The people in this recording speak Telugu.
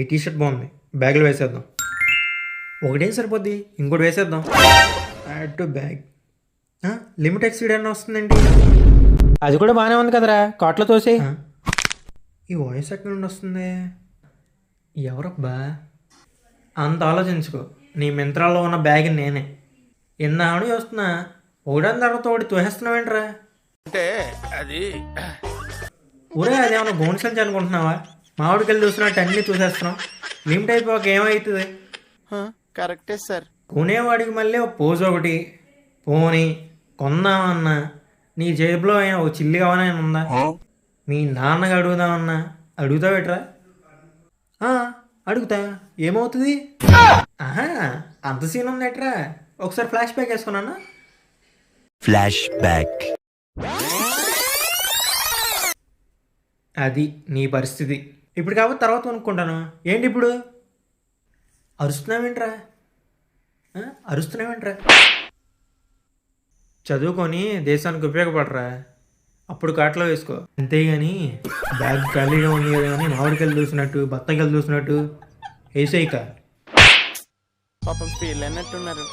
ఈ టీషర్ట్ బాగుంది, బ్యాగ్లో వేసేద్దాం. ఒకటేం సరిపోద్ది, ఇంకోటి వేసేద్దాం. Add to bag. Limit exceed అని వస్తుందండి. అది కూడా బాగానే ఉంది కదరా, కాట్లో తోసి. ఈ వాయిస్ ఎక్కడి నుండి వస్తుంది? ఎవరబ్బా? అంత ఆలోచించుకో, నీ మింత్రాల్లో ఉన్న బ్యాగ్ నేనే. ఎన్నాడు చూస్తున్నా, ఒకదాని తర్వాత ఒకటి తోసేస్తున్నావేంట్రా? అంటే అది ఊరే అదేమన్నా గోన్ సంచి అనుకుంటున్నావా? మామిడికాయలు చూసినట్టు అన్నీ చూసేస్తున్నావు. లిమిట్ అయిపోక ఏమవుతుంది? కరెక్టే సార్. కొనేవాడికి మళ్ళీ ఒక పోజ్ ఒకటి. పోనీ కొందామన్నా నీ జేబులో అయినా ఒక చిల్లి కావాలని ఉందా? మీ నాన్నగా అడుగుదామన్నా అడుగుతావేట్రా? అడుగుతా, ఏమవుతుంది? అంత సీన్ ఉందేట్రా? ఒకసారి ఫ్లాష్ బ్యాక్ వేసుకున్నా. Flash back. అది నీ పరిస్థితి. ఇప్పుడు కాబట్టి తర్వాత కొనుక్కుంటాను. ఏంటి ఇప్పుడు అరుస్తున్నావేంట్రా? అరుస్తున్నావేంట్రా? చదువుకొని దేశానికి ఉపయోగపడరా, అప్పుడు కాట్లో వేసుకో. అంతేగాని బ్యాగ్ ఖాళీగా ఉంది కదా అని మామిడికాయలు చూసినట్టు బత్తాయికాయలు చూసినట్టు వేసేయిక. పాపం ఫీల్ అన్నట్టున్నారు.